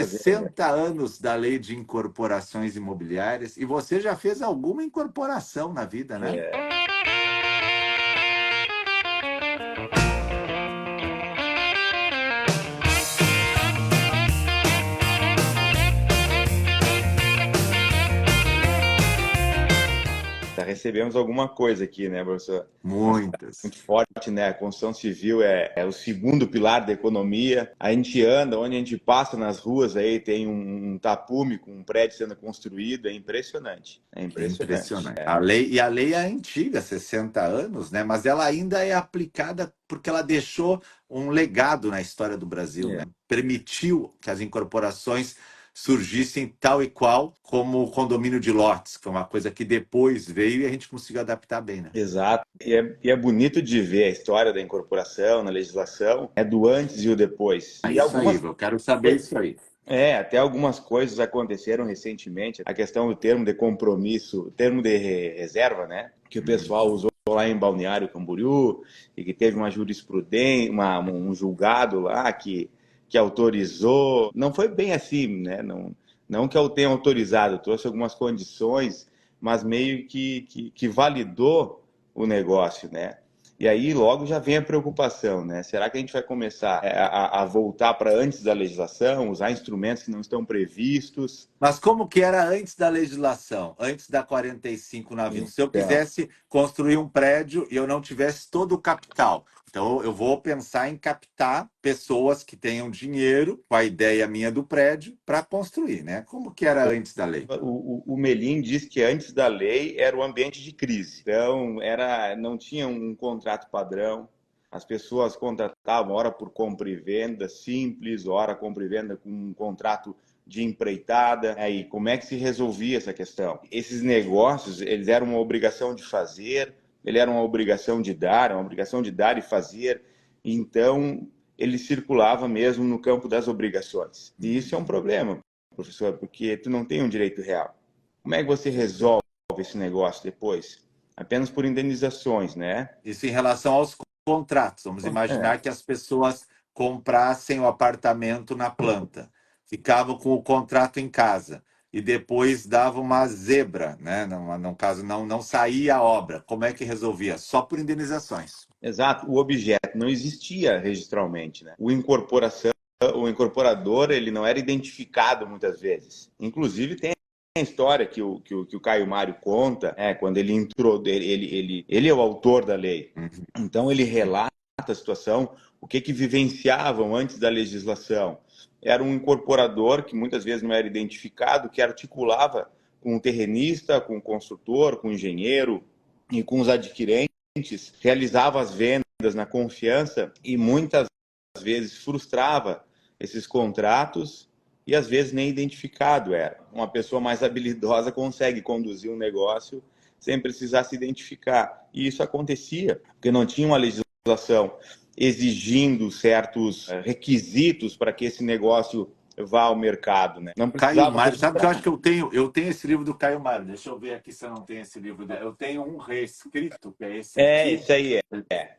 fazendo. 60 anos da lei de incorporações imobiliárias e você já fez alguma incorporação na vida, né? Já recebemos alguma coisa aqui, né, professor? Muitas. Muito forte, né? A construção civil é o segundo pilar da economia. A gente anda, onde a gente passa nas ruas, aí tem um tapume com um prédio sendo construído. É impressionante. É impressionante. Impressionante. A lei é antiga, 60 anos, né? Mas ela ainda é aplicada porque ela deixou um legado na história do Brasil, né? Permitiu que as incorporações surgissem tal e qual como o condomínio de lotes, que foi uma coisa que depois veio e a gente conseguiu adaptar bem, né? Exato. E é bonito de ver a história da incorporação na legislação, é do antes e o depois. É E isso aí, algumas eu quero saber isso aí. até algumas coisas aconteceram recentemente. A questão do termo de compromisso, o termo de reserva, né? Que o pessoal usou lá em Balneário Camboriú e que teve uma jurisprudência, um julgado lá que autorizou. Não foi bem assim, né? Não que eu tenha autorizado, trouxe algumas condições, mas meio que validou o negócio, né? E aí logo já vem a preocupação, né? Será que a gente vai começar a voltar para antes da legislação, usar instrumentos que não estão previstos? Mas como que era antes da legislação, antes da 45 na vida? Se eu Então, quisesse construir um prédio e eu não tivesse todo o capital, então eu vou pensar em captar pessoas que tenham dinheiro, com a ideia minha do prédio, para construir, né? Como que era antes da lei? o Melim diz que antes da lei era o ambiente de crise. Então, não tinha um contrato padrão. As pessoas contratavam, ora por compra e venda simples, ora compra e venda com um contrato de empreitada. Aí, como é que se resolvia essa questão? Esses negócios, eles eram uma obrigação de fazer, ele era uma obrigação de dar, uma obrigação de dar e fazer. Então, ele circulava mesmo no campo das obrigações. E isso é um problema, professor, porque tu não tem um direito real. Como é que você resolve esse negócio depois? Apenas por indenizações, né? Isso em relação aos contratos. Vamos imaginar que as pessoas comprassem o apartamento na planta, ficavam com o contrato em casa e depois dava uma zebra, né? No caso, não saía a obra. Como é que resolvia? Só por indenizações. Exato. O objeto não existia registralmente, né? O incorporador, ele não era identificado muitas vezes. Inclusive, tem a história que o Caio Mário conta, quando ele entrou, ele é o autor da lei. Então, ele relata a situação, o que vivenciavam antes da legislação. Era um incorporador que muitas vezes não era identificado, que articulava com o terrenista, com o construtor, com o engenheiro e com os adquirentes, realizava as vendas na confiança e muitas vezes frustrava esses contratos e às vezes nem identificado era. Uma pessoa mais habilidosa consegue conduzir um negócio sem precisar se identificar. E isso acontecia, porque não tinha uma legislação exigindo certos requisitos para que esse negócio vá ao mercado, né? Não Caio precisava Mário, sabe que eu registrar. acho que eu tenho? Eu tenho esse livro do Caio Mário. Deixa eu ver aqui se eu não tenho esse livro. Eu tenho um reescrito, que é esse aqui. Esse aí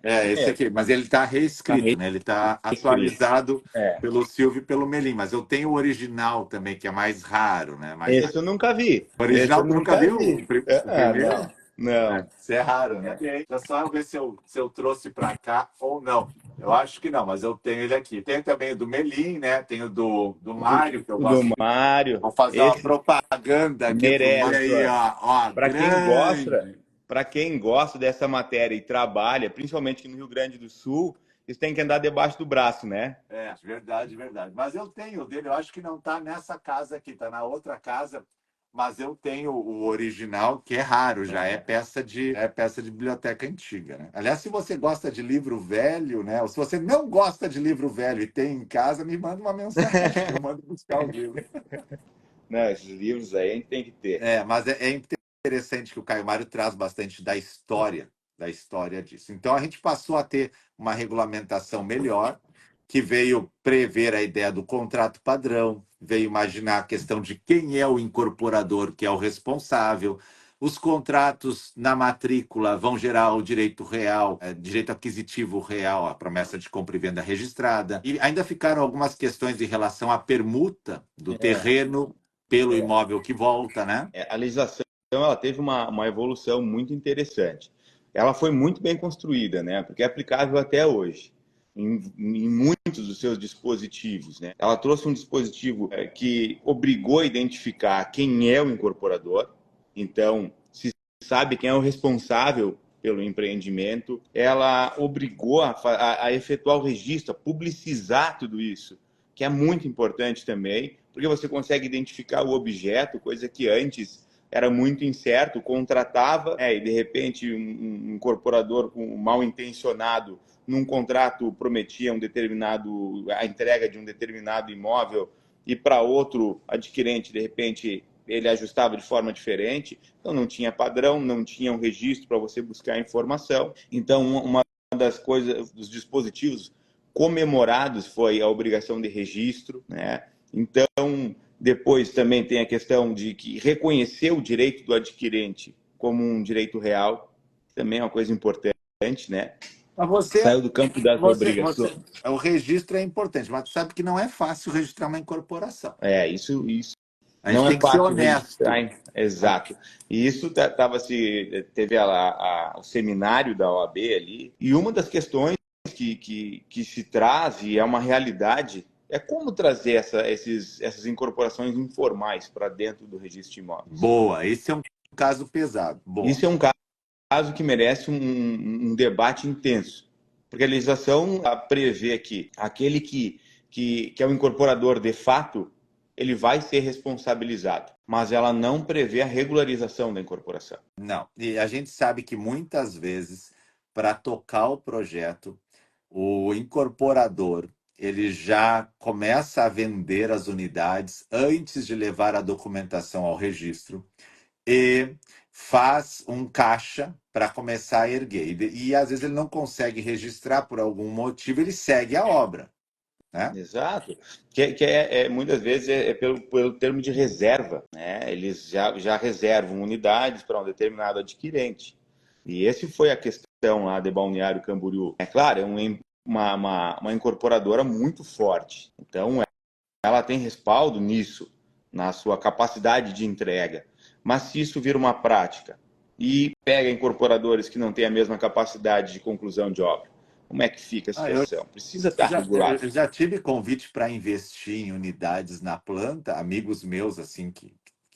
Esse aqui, mas ele está reescrito, né? Ele está atualizado pelo Silvio e pelo Melim, mas eu tenho o original também, que é mais raro, né? Esse eu nunca vi. O Esse eu original tu nunca nunca viu? vi. O primeiro? Não. Isso é raro, né? Deixa só ver se eu trouxe para cá ou não. Eu acho que não, mas eu tenho ele aqui. Tem também o do Melim, né? Tem o do Mário, que eu Do gosto. Mário. Vou fazer uma propaganda aqui pro Mário aí, ó. Para Grande. quem gosta dessa matéria e trabalha, principalmente aqui no Rio Grande do Sul, isso tem que andar debaixo do braço, né? Verdade. Mas eu tenho o dele, eu acho que não está nessa casa aqui, está na outra casa. Mas eu tenho o original, que é raro, já é peça de biblioteca antiga, né? Aliás, se você gosta de livro velho, né? Ou se você não gosta de livro velho e tem em casa, me manda uma mensagem, que eu mando buscar o livro. Não, esses livros aí a gente tem que ter. Mas é interessante que o Caio Mário traz bastante da história disso. Então a gente passou a ter uma regulamentação melhor, que veio prever a ideia do contrato padrão, veio imaginar a questão de quem é o incorporador, que é o responsável, Os contratos na matrícula vão gerar o direito real, direito aquisitivo real, a promessa de compra e venda registrada. E ainda ficaram algumas questões em relação à permuta do terreno pelo imóvel que volta, né? A legislação ela teve uma evolução muito interessante. Ela foi muito bem construída, né? Porque é aplicável até hoje em muitos dos seus dispositivos, né? Ela trouxe um dispositivo que obrigou a identificar quem é o incorporador. Então, se sabe quem é o responsável pelo empreendimento. Ela obrigou a efetuar o registro, a publicizar tudo isso, que é muito importante também, porque você consegue identificar o objeto, coisa que antes era muito incerto, contratava, e de repente um incorporador mal intencionado num contrato prometia a entrega de um determinado imóvel e para outro adquirente, de repente, ele ajustava de forma diferente, então não tinha padrão, não tinha um registro para você buscar informação. Então, uma das coisas, dos dispositivos comemorados foi a obrigação de registro, né? Então, depois também tem a questão de que reconhecer o direito do adquirente como um direito real, também é uma coisa importante, né? Mas você, Saiu do campo das obrigações. o registro é importante, mas sabe que não é fácil registrar uma incorporação. Isso A gente não tem é que ser fácil honesto. registrar, exato. E isso teve o seminário da OAB ali, e uma das questões que se traz, e é uma realidade, é como trazer essas incorporações informais para dentro do registro de imóveis. Boa, esse é um caso pesado. Boa. Isso é um caso que merece um debate intenso, porque a legislação prevê que aquele que é o incorporador de fato, ele vai ser responsabilizado, mas ela não prevê a regularização da incorporação. Não, e a gente sabe que muitas vezes, para tocar o projeto, o incorporador ele já começa a vender as unidades antes de levar a documentação ao registro e faz um caixa para começar a erguer. E às vezes ele não consegue registrar por algum motivo, ele segue a obra. Né? Exato, muitas vezes pelo termo de reserva, né? Eles já reservam unidades para um determinado adquirente. E esse foi a questão lá de Balneário Camboriú. É claro, é uma incorporadora muito forte, então ela tem respaldo nisso, na sua capacidade de entrega. Mas se isso vira uma prática e pega incorporadores que não têm a mesma capacidade de conclusão de obra, como é que fica a situação? Precisa estar regulado. Eu já tive convite para investir em unidades na planta, amigos meus, assim, que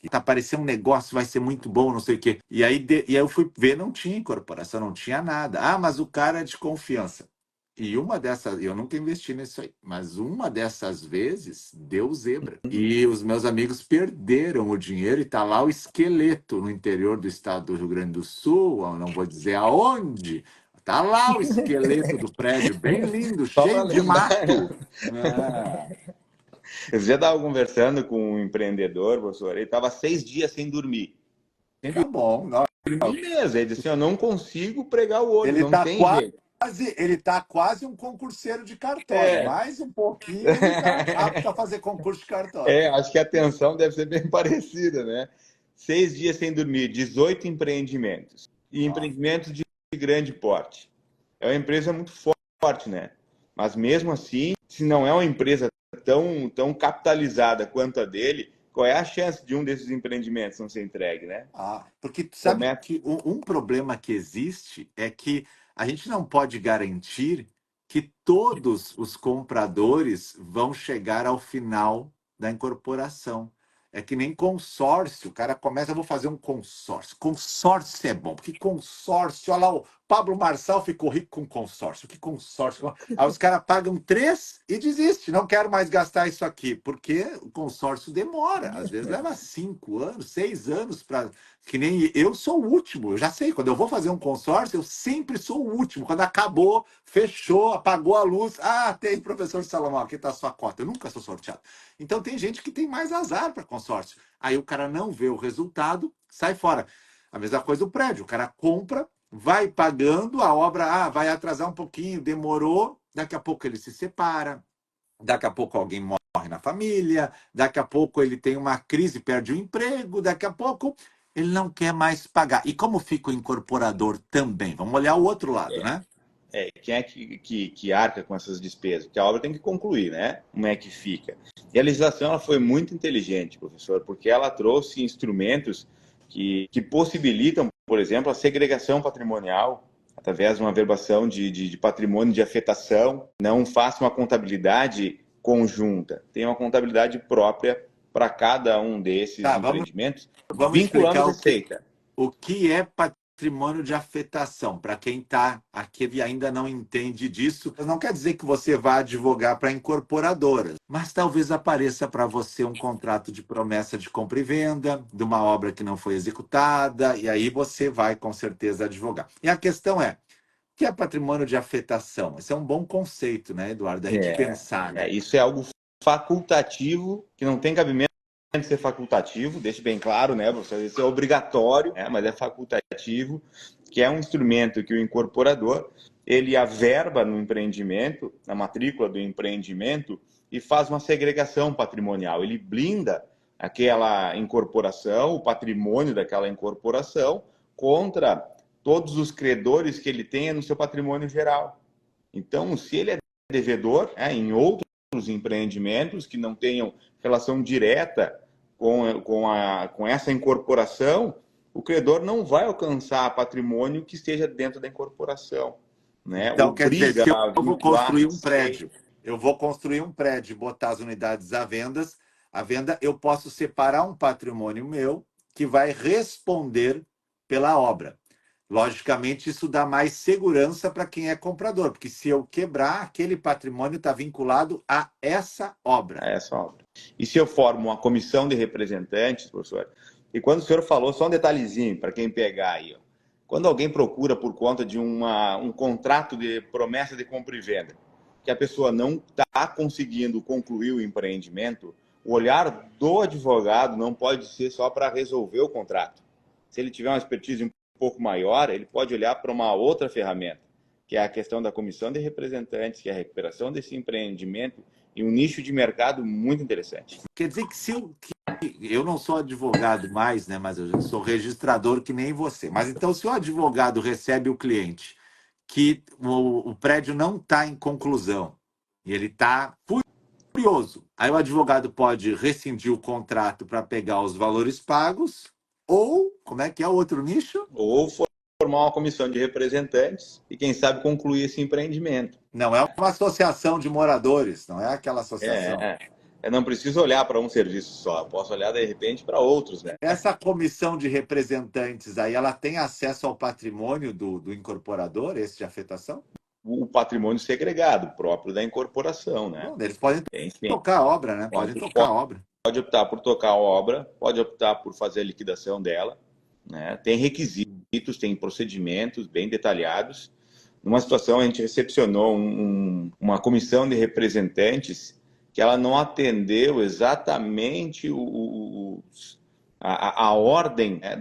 tá parecendo um negócio, vai ser muito bom, não sei o quê. E aí eu fui ver, não tinha incorporação, não tinha nada. Ah, mas o cara é de confiança. E uma dessas, eu nunca investi nisso aí, mas uma dessas vezes deu zebra. E os meus amigos perderam o dinheiro e tá lá o esqueleto no interior do estado do Rio Grande do Sul, eu não vou dizer aonde. Tá lá o esqueleto do prédio, bem lindo, cheio de mato. Eu já estava conversando com um empreendedor, professor, ele estava 6 dias sem dormir. Tá bom. Não. Dormir mesmo. Ele disse assim, eu não consigo pregar o olho, Ele não tá tem quase, jeito. ele tá quase um concurseiro de cartório. Mais um pouquinho, ele tá apto a fazer concurso de cartório. Acho que a atenção deve ser bem parecida, né? 6 dias sem dormir, 18 empreendimentos. E empreendimentos de grande porte. É uma empresa muito forte, né? Mas mesmo assim, se não é uma empresa tão capitalizada quanto a dele, qual é a chance de um desses empreendimentos não ser entregue, né? Porque sabe que um problema que existe é que a gente não pode garantir que todos os compradores vão chegar ao final da incorporação. É que nem consórcio. O cara começa, eu vou fazer um consórcio. Consórcio é bom, porque consórcio, olha lá, o Pablo Marçal ficou rico com consórcio. Que consórcio? Aí os caras pagam 3 e desistem. Não quero mais gastar isso aqui, porque o consórcio demora. Às vezes leva 5 anos, 6 anos para. Que nem eu sou o último. Eu já sei, quando eu vou fazer um consórcio, eu sempre sou o último. Quando acabou, fechou, apagou a luz. Ah, tem professor Salomão, aqui está a sua cota. Eu nunca sou sorteado. Então tem gente que tem mais azar para consórcio. Aí o cara não vê o resultado, sai fora. A mesma coisa do prédio. O cara compra, vai pagando, a obra vai atrasar um pouquinho, demorou, daqui a pouco ele se separa, daqui a pouco alguém morre na família, daqui a pouco ele tem uma crise, perde o emprego, daqui a pouco ele não quer mais pagar. E como fica o incorporador também? Vamos olhar o outro lado, né? Quem é que arca com essas despesas? Porque a obra tem que concluir, né? Como é que fica? E a legislação ela foi muito inteligente, professor, porque ela trouxe instrumentos que possibilitam, por exemplo, a segregação patrimonial através de uma verbação de patrimônio de afetação. Não faça uma contabilidade conjunta, tem uma contabilidade própria para cada um desses Tá, empreendimentos, vamos vinculando explicar receita. o que é patrimônio de afetação. Para quem está aqui e ainda não entende disso, não quer dizer que você vá advogar para incorporadoras, mas talvez apareça para você um contrato de promessa de compra e venda de uma obra que não foi executada, e aí você vai com certeza advogar. E a questão é, o que é patrimônio de afetação? Esse é um bom conceito, né, Eduardo? Da gente pensar, né? Isso é algo facultativo, que não tem cabimento de ser facultativo, deixe bem claro, né, professor? Isso é obrigatório, né, mas é facultativo, que é um instrumento que o incorporador, ele averba no empreendimento, na matrícula do empreendimento, e faz uma segregação patrimonial. Ele blinda aquela incorporação, o patrimônio daquela incorporação, contra todos os credores que ele tenha no seu patrimônio geral. Então, se ele é devedor em outros empreendimentos que não tenham relação direta com essa incorporação, o credor não vai alcançar patrimônio que esteja dentro da incorporação. Né? Então, quer dizer, Obriga se a eu vou vincular construir um receita. prédio, botar as unidades à venda, eu posso separar um patrimônio meu que vai responder pela obra. Logicamente, isso dá mais segurança para quem é comprador, porque se eu quebrar, aquele patrimônio está vinculado a essa obra. A essa obra. E se eu formo uma comissão de representantes, professor, e quando o senhor falou, só um detalhezinho para quem pegar aí, ó. Quando alguém procura por conta de um contrato de promessa de compra e venda, que a pessoa não está conseguindo concluir o empreendimento, o olhar do advogado não pode ser só para resolver o contrato. Se ele tiver uma expertise um pouco maior, ele pode olhar para uma outra ferramenta, que é a questão da comissão de representantes, que é a recuperação desse empreendimento e um nicho de mercado muito interessante. Quer dizer que se eu não sou advogado mais, né? Mas eu sou registrador que nem você. Mas então, se o advogado recebe o cliente que o prédio não está em conclusão e ele está furioso, aí o advogado pode rescindir o contrato para pegar os valores pagos ou, como é que é o outro nicho? Ou formar uma comissão de representantes e, quem sabe, concluir esse empreendimento. Não é uma associação de moradores, não é aquela associação. Eu não preciso olhar para um serviço só, posso olhar, de repente, para outros, né? Essa comissão de representantes aí, ela tem acesso ao patrimônio do incorporador, esse de afetação? O patrimônio segregado, próprio da incorporação, né? Eles podem tocar a obra, né? Podem tocar a obra. Pode optar por tocar a obra, pode optar por fazer a liquidação dela, né? Tem requisitos, tem procedimentos bem detalhados. Numa situação, a gente recepcionou uma comissão de representantes que ela não atendeu exatamente a ordem, né,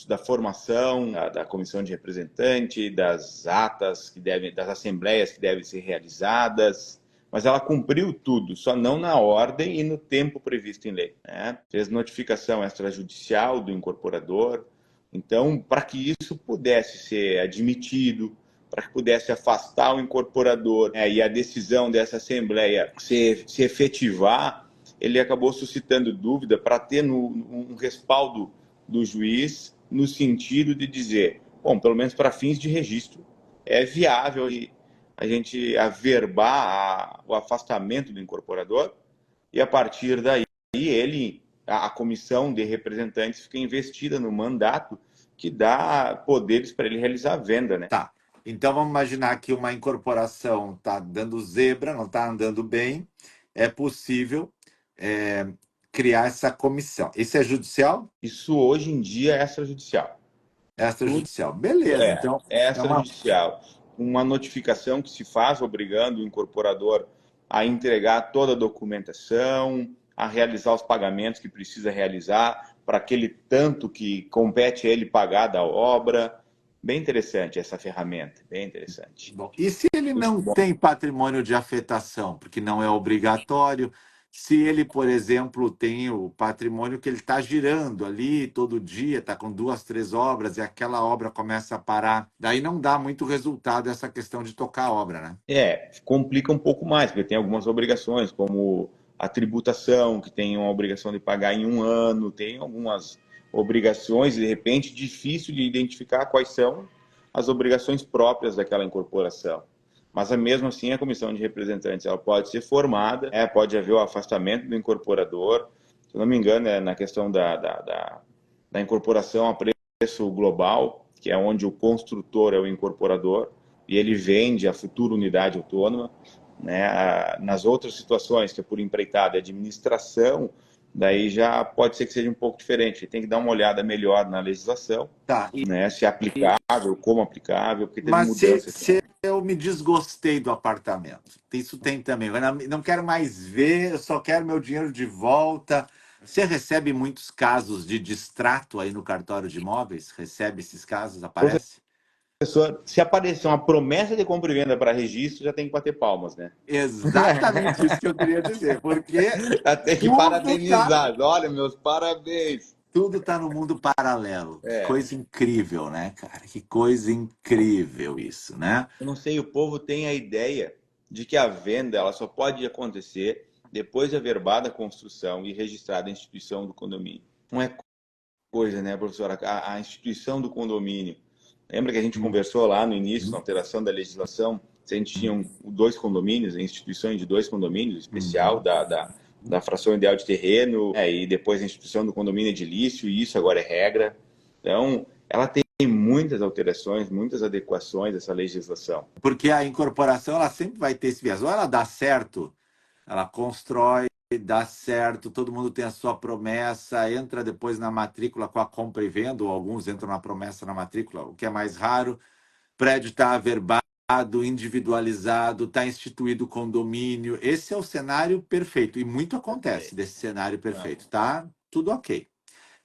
da formação da comissão de representante, das atas das assembleias que devem ser realizadas, mas ela cumpriu tudo, só não na ordem e no tempo previsto em lei, né? Fez notificação extrajudicial do incorporador. Então, para que isso pudesse ser admitido, para que pudesse afastar o incorporador, né, e a decisão dessa assembleia se efetivar, ele acabou suscitando dúvida para ter um respaldo do juiz no sentido de dizer, bom, pelo menos para fins de registro, é viável a gente averbar o afastamento do incorporador e, a partir daí, a comissão de representantes fica investida no mandato que dá poderes para ele realizar a venda, né? Tá. Então vamos imaginar que uma incorporação está dando zebra, não está andando bem, é possível criar essa comissão. Isso é judicial? Isso hoje em dia é extrajudicial. Extrajudicial. Beleza. Então é é uma extrajudicial. Uma notificação que se faz obrigando o incorporador a entregar toda a documentação, a realizar os pagamentos que precisa realizar para aquele tanto que compete a ele pagar da obra. Bem interessante essa ferramenta, bem interessante. Bom, e se ele não tem patrimônio de afetação, porque não é obrigatório, Se ele, por exemplo, tem o patrimônio que ele está girando ali todo dia, está com 2, 3 obras e aquela obra começa a parar, daí não dá muito resultado essa questão de tocar a obra, né? Complica um pouco mais, porque tem algumas obrigações, como a tributação, que tem uma obrigação de pagar em um ano, tem algumas obrigações, e de repente, difícil de identificar quais são as obrigações próprias daquela incorporação. Mas mesmo assim, a comissão de representantes ela pode ser formada, pode haver o afastamento do incorporador, se eu não me engano, na questão da incorporação a preço global, que é onde o construtor é o incorporador, e ele vende a futura unidade autônoma, né? Nas outras situações, que é por empreitada e administração, daí já pode ser que seja um pouco diferente. Tem que dar uma olhada melhor na legislação, Tá. né? Se é aplicável, como aplicável, porque teve Mas mudança aqui. se eu me desgostei do apartamento, isso tem também. Eu não quero mais ver, eu só quero meu dinheiro de volta. Você recebe muitos casos de distrato aí no cartório de imóveis? Recebe esses casos? Aparece? Professor, se aparecer uma promessa de compra e venda para registro, já tem que bater palmas, né? Exatamente isso que eu queria dizer, porque Já tem que tudo tá, parabenizar. Olha, meus parabéns. tudo tá no mundo paralelo. Que É, coisa incrível, né, cara? Que coisa incrível isso, né? eu não sei, o povo tem a ideia de que a venda ela só pode acontecer depois de averbada a construção e registrada a instituição do condomínio. Não é coisa, né, professora? A instituição do condomínio. Lembra que a gente conversou lá no início, na alteração da legislação, se a gente tinha dois condomínios, instituições de dois condomínios, especial da fração ideal de terreno, e depois a instituição do condomínio edilício, e isso agora é regra. Então, ela tem muitas alterações, muitas adequações a essa legislação. Porque a incorporação ela sempre vai ter esse viés. Ou ela dá certo, ela constrói, dá certo, todo mundo tem a sua promessa, entra depois na matrícula com a compra e venda, ou alguns entram na promessa na matrícula, o que é mais raro. Prédio está averbado, individualizado, está instituído condomínio. Esse é o cenário perfeito. E muito acontece desse cenário perfeito, tá? Tudo ok.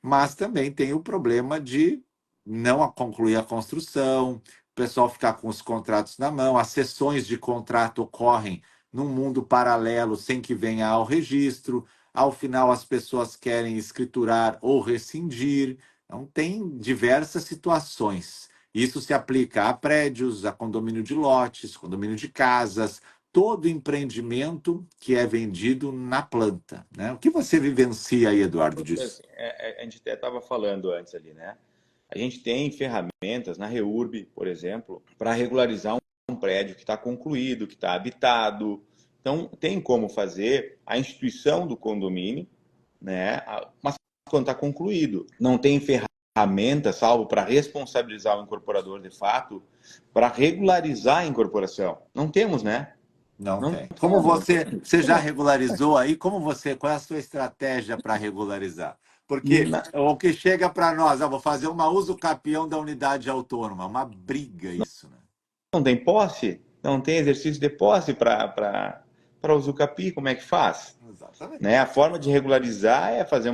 Mas também tem o problema de não concluir a construção, o pessoal ficar com os contratos na mão, as sessões de contrato ocorrem num mundo paralelo sem que venha ao registro, ao final as pessoas querem escriturar ou rescindir. Então, tem diversas situações. Isso se aplica a prédios, a condomínio de lotes, condomínio de casas, todo empreendimento que é vendido na planta, né? O que você vivencia aí, Eduardo, disso? A gente até estava falando antes ali, né? A gente tem ferramentas na REURB, por exemplo, para regularizar um prédio que está concluído, que está habitado. Então, tem como fazer a instituição do condomínio, né? Mas quando está concluído, não tem ferramenta, salvo para responsabilizar o incorporador de fato, para regularizar a incorporação. Não temos, né? Não Não tem. Como temos. você já regularizou aí? Qual é a sua estratégia para regularizar? Porque o que chega para nós, vou fazer uma uso capião da unidade autônoma, uma briga isso, né? Não tem posse, não tem exercício de posse para usucapi, como é que faz? Exatamente. Né? A forma de regularizar é fazer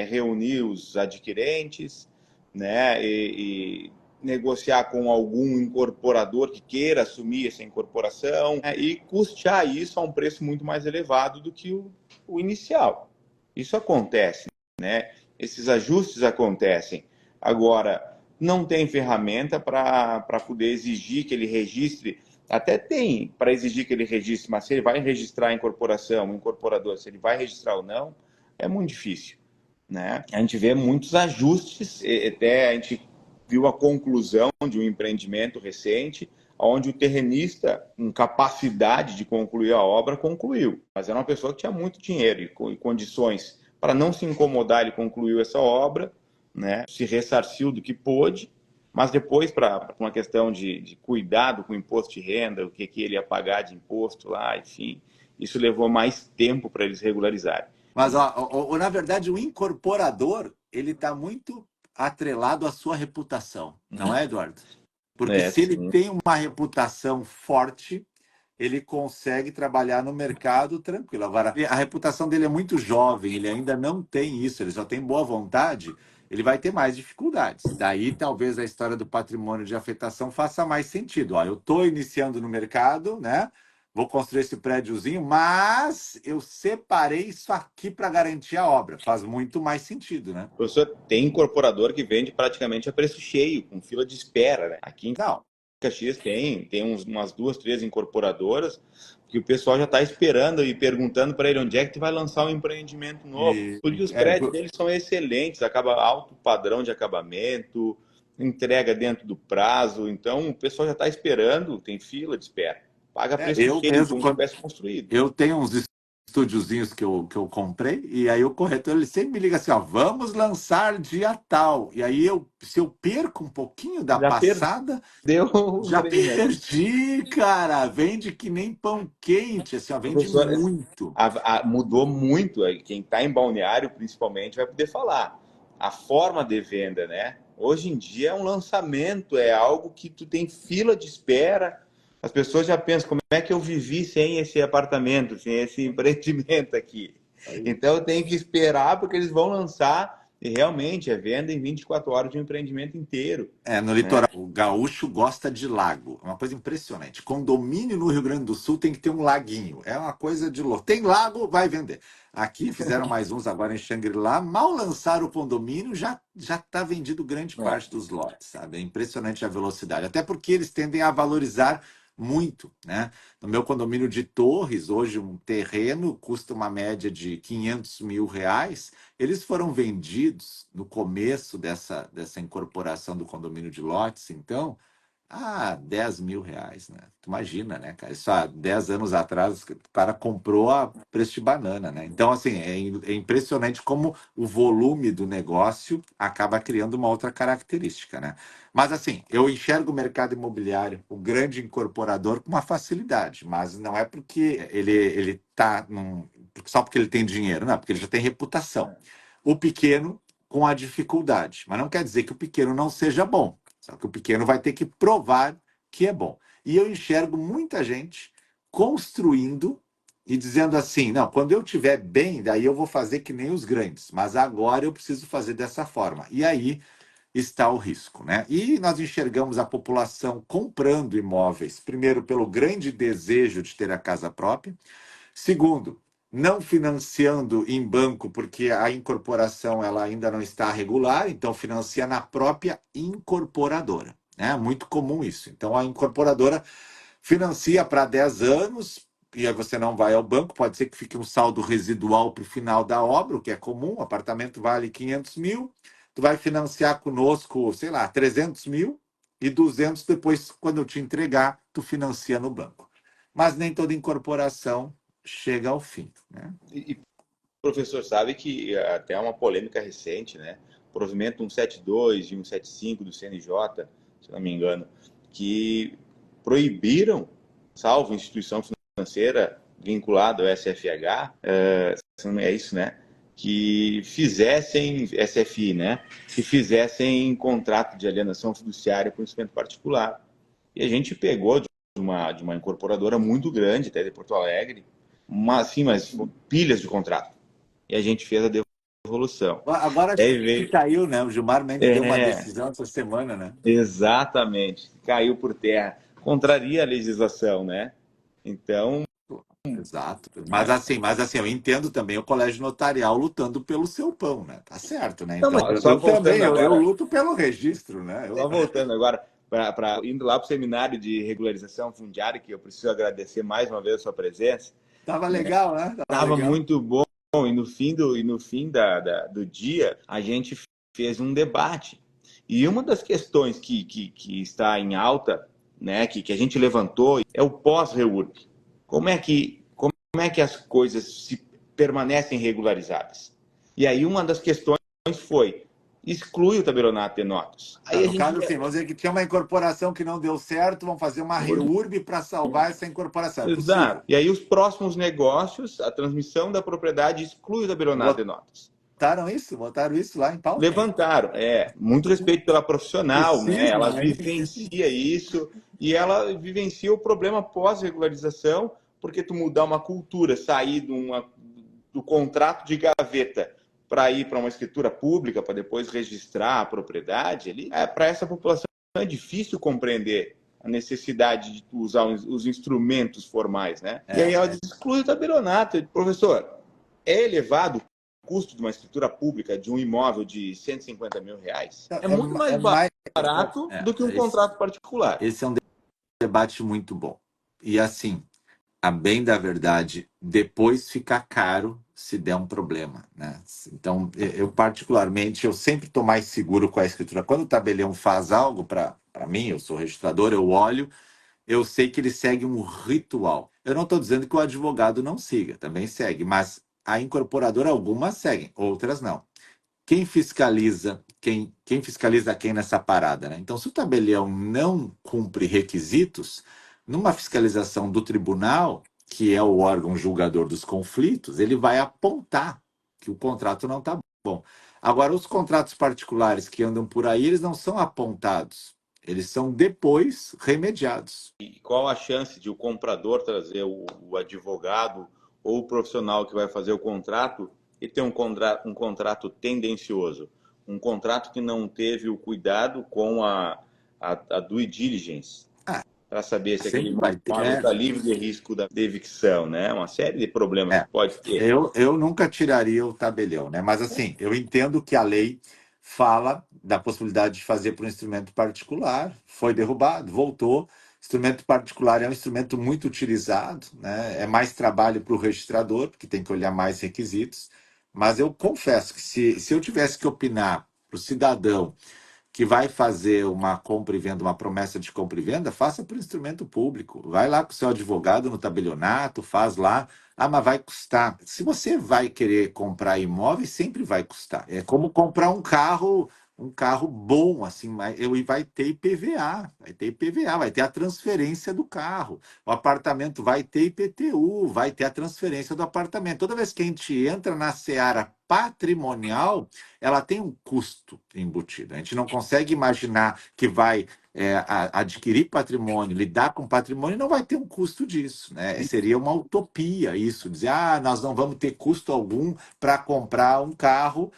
reunir os adquirentes, né? E negociar com algum incorporador que queira assumir essa incorporação, né? E custear isso a um preço muito mais elevado do que o inicial. Isso acontece, né? Esses ajustes acontecem. Agora, não tem ferramenta para poder exigir que ele registre. Até tem para exigir que ele registre, mas se ele vai registrar a incorporação, o incorporador, se ele vai registrar ou não, é muito difícil, né? A gente vê muitos ajustes, até a gente viu a conclusão de um empreendimento recente, onde o terrenista, com capacidade de concluir a obra, concluiu. Mas era uma pessoa que tinha muito dinheiro e condições para não se incomodar, ele concluiu essa obra, né? Se ressarciu do que pôde, mas depois, para uma questão de cuidado com o imposto de renda, o que ele ia pagar de imposto lá, enfim, isso levou mais tempo para eles regularizarem. Mas, na verdade, o incorporador, ele está muito atrelado à sua reputação, não é, Eduardo? Porque se ele Sim. tem uma reputação forte, ele consegue trabalhar no mercado tranquilo. Agora, a reputação dele é muito jovem, ele ainda não tem isso, ele só tem boa vontade, ele vai ter mais dificuldades. Daí, talvez a história do patrimônio de afetação faça mais sentido. Ó, eu estou iniciando no mercado, né? vou construir esse prédiozinho, mas eu separei isso aqui para garantir a obra. Faz muito mais sentido, né? Professor, tem incorporador que vende praticamente a preço cheio, com fila de espera, né? Aqui em Não. Caxias tem umas duas, três incorporadoras que o pessoal já está esperando e perguntando para ele onde é que tu vai lançar um empreendimento novo. E, Porque os é, prédios deles são excelentes, acaba alto padrão de acabamento, entrega dentro do prazo. Então o pessoal já está esperando, tem fila de espera. Paga preço eu cheio, mesmo, como se tivesse construído. eu tenho uns estúdiozinhos que eu comprei, e aí o corretor ele sempre me liga assim, ó, vamos lançar dia tal. E aí se eu perco um pouquinho da Já passada, perdeu o já empreendimento. perdi, cara. Vende que nem pão quente, assim, ó, vende Professor, muito. mudou muito. Quem está em balneário, principalmente, vai poder falar. A forma de venda, né? Hoje em dia é um lançamento, é algo que tu tem fila de espera. As pessoas já pensam, como é que eu vivi sem esse apartamento, sem esse empreendimento aqui? Então eu tenho que esperar, porque eles vão lançar, e realmente é venda em 24 horas de um empreendimento inteiro. No Né? litoral, o gaúcho gosta de lago. É uma coisa impressionante. Condomínio no Rio Grande do Sul tem que ter um laguinho. É uma coisa de louco. Tem lago, vai vender. Aqui fizeram mais uns agora em Xangri-Lá. Mal lançaram o condomínio, já está vendido grande É. parte dos lotes, sabe? É impressionante a velocidade. Até porque eles tendem a valorizar muito, né? No meu condomínio de Torres, hoje um terreno custa uma média de 500 mil reais. Eles foram vendidos no começo dessa incorporação do condomínio de lotes, então, a 10 mil reais, né? Tu imagina, né, cara? Isso há 10 anos atrás, o cara comprou a preço de banana, né? Então, assim, é impressionante como o volume do negócio acaba criando uma outra característica, né? Mas, assim, eu enxergo o mercado imobiliário, o grande incorporador, com uma facilidade, mas não é porque ele tá só porque ele tem dinheiro, não, porque ele já tem reputação. O pequeno com a dificuldade, mas não quer dizer que o pequeno não seja bom, só que o pequeno vai ter que provar que é bom. E eu enxergo muita gente construindo e dizendo assim, não, quando eu estiver bem, daí eu vou fazer que nem os grandes, mas agora eu preciso fazer dessa forma. E aí está o risco, né? E nós enxergamos a população comprando imóveis, primeiro pelo grande desejo de ter a casa própria, segundo, não financiando em banco, porque a incorporação ela ainda não está regular, então financia na própria incorporadora. É muito comum isso. Então a incorporadora financia para 10 anos, e aí você não vai ao banco, pode ser que fique um saldo residual para o final da obra, o que é comum, o apartamento vale 500 mil, tu vai financiar conosco, sei lá, 300 mil, e 200 depois, quando eu te entregar, tu financia no banco. Mas nem toda incorporação chega ao fim, né? E professor, sabe que até uma polêmica recente, né? O provimento 172 e 175 do CNJ, se não me engano, que proibiram, salvo instituição financeira vinculada ao SFH, é isso, né? Que fizessem, SFI, né? Que fizessem contrato de alienação fiduciária com instrumento particular. E a gente pegou de uma incorporadora muito grande, até de Porto Alegre, mas pilhas de contrato. E a gente fez a devolução. Agora acho Aí que veio. caiu, né? O Gilmar Mendes deu uma É, decisão essa semana, né? exatamente. Caiu por terra. Contraria a legislação, né? Então, Exato. Mas assim, eu entendo também o colégio notarial lutando pelo seu pão, né? Tá certo, né? não, Então, mas só eu também, voltando eu agora, luto pelo registro, né? só voltando agora, indo lá para o seminário de regularização fundiária, que eu preciso agradecer mais uma vez a sua presença. Tava legal, né? Tava Estava legal. muito bom, e no fim do dia, a gente fez um debate. E uma das questões que está em alta, né, que a gente levantou, é o pós-reurb. Como é que as coisas se permanecem regularizadas? E aí uma das questões foi, exclui o tabelionato de notas. Tá, Aí a no gente... caso, assim, vamos dizer que tinha uma incorporação que não deu certo, vamos fazer uma reurb para salvar essa incorporação. É possível. Exato. E aí os próximos negócios, a transmissão da propriedade exclui o tabelionato de notas. Botaram isso lá em pauta? Levantaram, muito respeito pela profissional, né? Preciso, Ela né? vivencia isso e ela vivencia o problema pós-regularização, porque tu mudar uma cultura, sair do contrato de gaveta para ir para uma escritura pública, para depois registrar a propriedade, para essa população é difícil compreender a necessidade de usar os instrumentos formais, né? E aí ela exclui o tabelionato. Professor, é elevado o custo de uma escritura pública de um imóvel de R$ 150 mil? É muito mais barato do que um contrato particular. Esse é um debate muito bom. E assim, a bem da verdade, depois fica caro se der um problema, né? Então, eu particularmente, eu sempre estou mais seguro com a escritura. Quando o tabelião faz algo para mim, eu sou registrador, eu olho, eu sei que ele segue um ritual. Eu não estou dizendo que o advogado não siga, também segue, mas a incorporadora, algumas seguem, outras não. Quem fiscaliza quem fiscaliza quem nessa parada, né? Então, se o tabelião não cumpre requisitos, numa fiscalização do tribunal, que é o órgão julgador dos conflitos, ele vai apontar que o contrato não está bom. Agora, os contratos particulares que andam por aí, eles não são apontados, eles são depois remediados. E qual a chance de o comprador trazer o advogado ou o profissional que vai fazer o contrato e ter um contrato tendencioso? Um contrato que não teve o cuidado com a due diligence, para saber se aquele imóvel está livre de risco de evicção, né? Uma série de problemas que pode ter. Eu nunca tiraria o tabelião, né? Mas assim, eu entendo que a lei fala da possibilidade de fazer por um instrumento particular, foi derrubado, voltou. Instrumento particular é um instrumento muito utilizado, né? É mais trabalho para o registrador, porque tem que olhar mais requisitos. Mas eu confesso que se eu tivesse que opinar para o cidadão que vai fazer uma compra e venda, uma promessa de compra e venda, faça por instrumento público. Vai lá com o seu advogado no tabelionato, faz lá. Ah, mas vai custar. Se você vai querer comprar imóveis, sempre vai custar. É como comprar um carro bom, assim, e vai ter IPVA, vai ter a transferência do carro. O apartamento vai ter IPTU, vai ter a transferência do apartamento. Toda vez que a gente entra na seara patrimonial, ela tem um custo embutido. A gente não consegue imaginar que vai adquirir patrimônio, lidar com patrimônio, não vai ter um custo disso, né? Seria uma utopia isso, dizer, nós não vamos ter custo algum para comprar um carro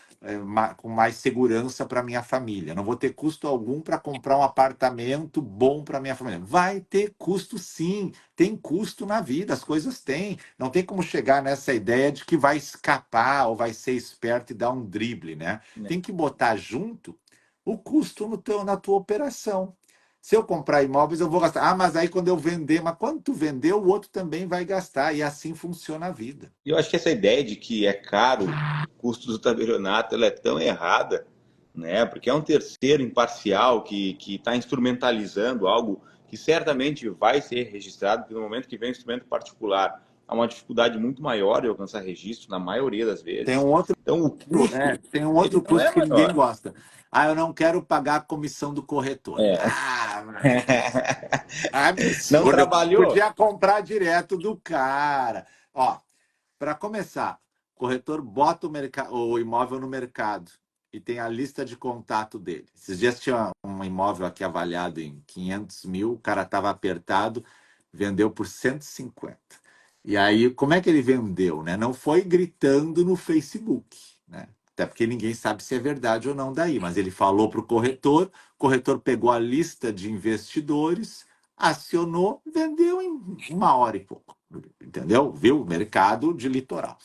com mais segurança para minha família. Não vou ter custo algum para comprar um apartamento bom para minha família. Vai ter custo, sim. Tem custo na vida, as coisas têm. Não tem como chegar nessa ideia de que vai escapar ou vai ser esperto e dar um drible, né? Tem que botar junto o custo na tua operação. Se eu comprar imóveis, eu vou gastar. Mas aí quando eu vender, mas quando tu vender, o outro também vai gastar. E assim funciona a vida. E eu acho que essa ideia de que é caro o custo do tabelionato, ela é tão errada, né? Porque é um terceiro imparcial que está instrumentalizando algo que certamente vai ser registrado, porque no momento que vem o instrumento particular, há uma dificuldade muito maior de alcançar registro, na maioria das vezes. Tem um outro, então, o custo, tem um outro custo que ninguém gosta. Eu não quero pagar a comissão do corretor. Absurdo. Não trabalhou. Podia comprar direto do cara. Para começar, o corretor bota o imóvel no mercado e tem a lista de contato dele. Esses dias tinha um imóvel aqui avaliado em 500 mil, o cara estava apertado, vendeu por 150. E aí, como é que ele vendeu, né? Não foi gritando no Facebook, né? Até porque ninguém sabe se é verdade ou não daí, mas ele falou para o corretor pegou a lista de investidores, acionou, vendeu em 1 hora e pouco, entendeu? Viu? Mercado de litoral.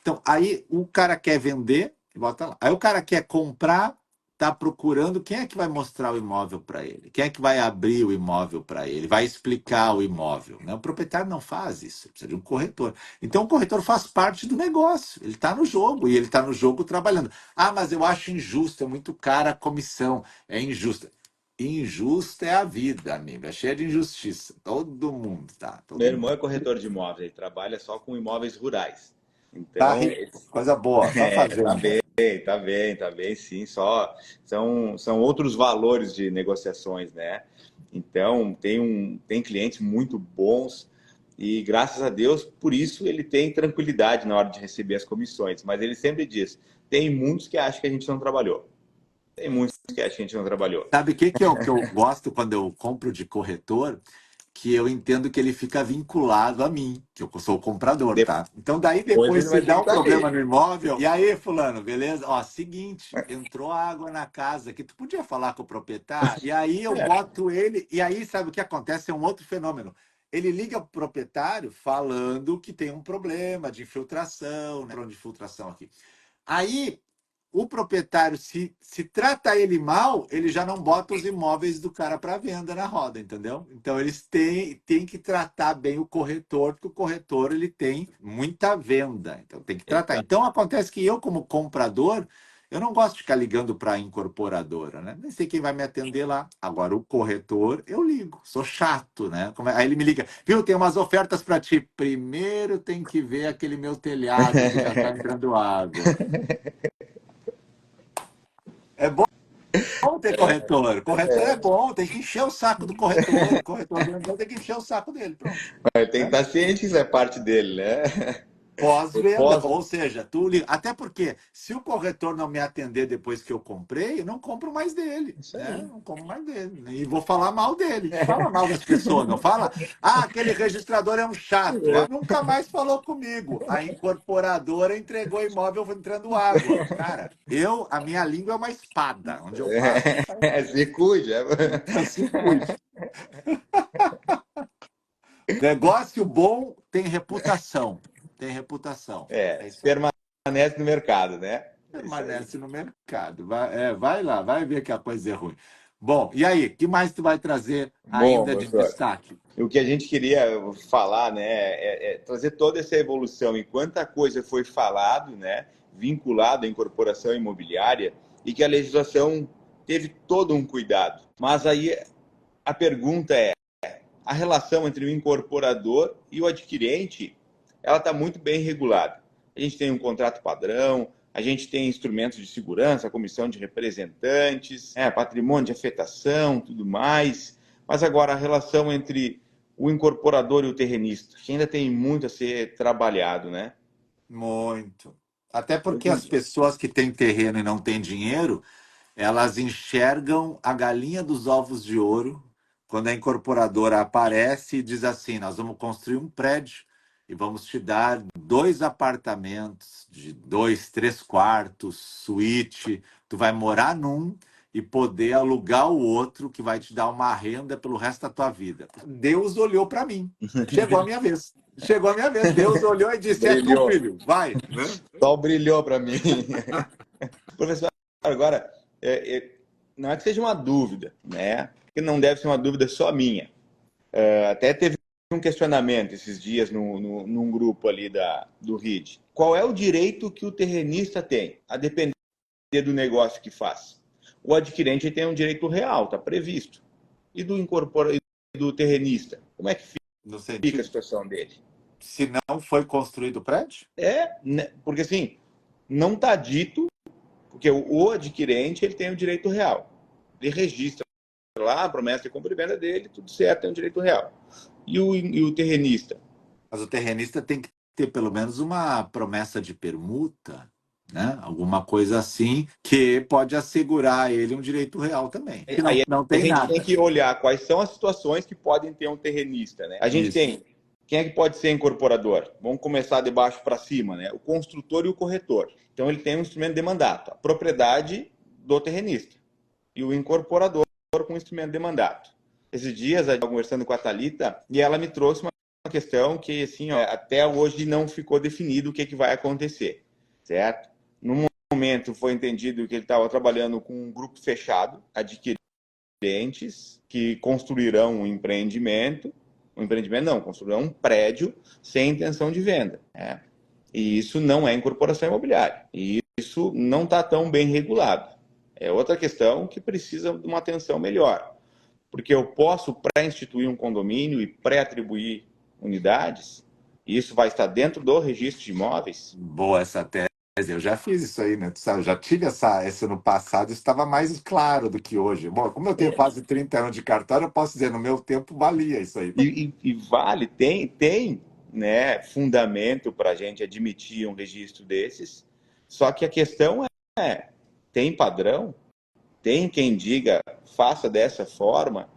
Então, aí o cara quer vender, bota lá. Aí o cara quer comprar, está procurando quem é que vai mostrar o imóvel para ele, quem é que vai abrir o imóvel para ele, vai explicar o imóvel, né? O proprietário não faz isso, ele precisa de um corretor. Então o corretor faz parte do negócio, ele está no jogo e ele está no jogo trabalhando. Mas eu acho injusto, é muito cara a comissão, é injusta. Injusta é a vida, amigo, é cheia de injustiça. Todo mundo, tá? Meu irmão é corretor de imóveis, ele trabalha só com imóveis rurais. Então, tá rico, coisa boa, só fazendo. Tá bem, sim. Só são outros valores de negociações, né? Então, tem clientes muito bons e, graças a Deus, por isso ele tem tranquilidade na hora de receber as comissões. Mas ele sempre diz, tem muitos que acham que a gente não trabalhou. Tem muitos que acham que a gente não trabalhou. Sabe o que eu gosto quando eu compro de corretor? que eu entendo que ele fica vinculado a mim, que eu sou o comprador, tá? Então daí Depois depois ele vai se ter dá que um problema saber. no imóvel, e aí fulano, beleza? Ó, seguinte, entrou água na casa, que tu podia falar com o proprietário, e aí eu boto ele, e aí sabe o que acontece? É um outro fenômeno. Ele liga pro proprietário falando que tem um problema de infiltração, né? De infiltração aqui. Aí o proprietário, se trata ele mal, ele já não bota os imóveis do cara para venda na roda, entendeu? Então eles têm que tratar bem o corretor, porque o corretor ele tem muita venda, então tem que tratar. Então acontece que eu, como comprador, eu não gosto de ficar ligando para a incorporadora, né? Nem sei quem vai me atender lá. Agora, o corretor, eu ligo. Sou chato, né? Aí ele me liga, viu, tem umas ofertas para ti. Primeiro tem que ver aquele meu telhado que já está entrando água. É bom ter corretor. Corretor é bom, tem que encher o saco do corretor. O corretor grandão tem que encher o saco dele, pronto. Mas tem que Né? estar ciente que isso é parte dele, né? Pós-venda, Pós, ou seja, tu liga. Até porque, se o corretor não me atender depois que eu comprei, eu não compro mais dele, isso né? aí. Não compro mais dele. E vou falar mal dele. Fala mal das pessoas, não fala? Ah, aquele registrador é um chato. Ah, nunca mais falou comigo. A incorporadora entregou imóvel entrando água. Cara, a minha língua é uma espada. Onde eu passo, sai Se cuide. se cuide. Negócio bom tem reputação. Tem reputação. É isso aí. Permanece no mercado, né? É isso aí. Permanece no mercado. Vai lá, vai ver que a coisa é ruim. Bom, e aí, o que mais tu vai trazer Bom, ainda de professor, destaque? o que a gente queria falar, né, é trazer toda essa evolução e quanta coisa foi falado, né, vinculado à incorporação imobiliária e que a legislação teve todo um cuidado. Mas aí a pergunta é, a relação entre o incorporador e o adquirente, ela está muito bem regulada. A gente tem um contrato padrão, a gente tem instrumentos de segurança, comissão de representantes, patrimônio de afetação, tudo mais. Mas agora a relação entre o incorporador e o terrenista, que ainda tem muito a ser trabalhado, né? Muito. Até porque as pessoas que têm terreno e não têm dinheiro, elas enxergam a galinha dos ovos de ouro quando a incorporadora aparece e diz assim: nós vamos construir um prédio e vamos te dar 2 apartamentos de 2, 3 quartos, suíte. Tu vai morar num e poder alugar o outro, que vai te dar uma renda pelo resto da tua vida. Deus olhou para mim. Chegou a minha vez. Chegou a minha vez. Deus olhou e disse: é tu, Brilhou. filho, vai. Né? Só brilhou para mim. Professor, agora, não é que seja uma dúvida, né? Porque não deve ser uma dúvida só minha. Até teve um questionamento esses dias num grupo ali do RID. Qual é o direito que o terrenista tem, a depender do negócio que faz? O adquirente tem um direito real, está previsto. E do terrenista? Como é que No fica a sentido, situação dele? se não foi construído o prédio? Né, porque assim, não está dito, porque o adquirente ele tem o direito real. Ele registra lá a promessa de compra e venda dele, tudo certo, tem um direito real. E o terrenista? Mas o terrenista tem que ter pelo menos uma promessa de permuta, né? Alguma coisa assim que pode assegurar a ele um direito real também. Que Aí não a tem gente tem nada. que olhar quais são as situações que podem ter um terrenista, né? A gente Isso. tem, quem é que pode ser incorporador? Vamos começar de baixo para cima, né? O construtor e o corretor. Então ele tem um instrumento de mandato, a propriedade do terrenista e o incorporador com o instrumento de mandato. Esses dias eu estava conversando com a Thalita e ela me trouxe uma questão que assim, ó, até hoje não ficou definido o que vai acontecer, certo? No momento foi entendido que ele estava trabalhando com um grupo fechado, adquirentes que construirão um empreendimento não, construirão um prédio sem intenção de venda, né? E isso não é incorporação imobiliária. E isso não está tão bem regulado. É outra questão que precisa de uma atenção melhor. Porque eu posso pré-instituir um condomínio e pré-atribuir unidades, e isso vai estar dentro do registro de imóveis. Boa essa tese. Eu já fiz isso aí, né? Tu sabe, eu já tive essa no passado, isso estava mais claro do que hoje. Bom, como eu tenho quase 30 anos de cartório, eu posso dizer, no meu tempo valia isso aí. E vale, tem né, fundamento para a gente admitir um registro desses, só que a questão tem padrão? Tem quem diga, faça dessa forma?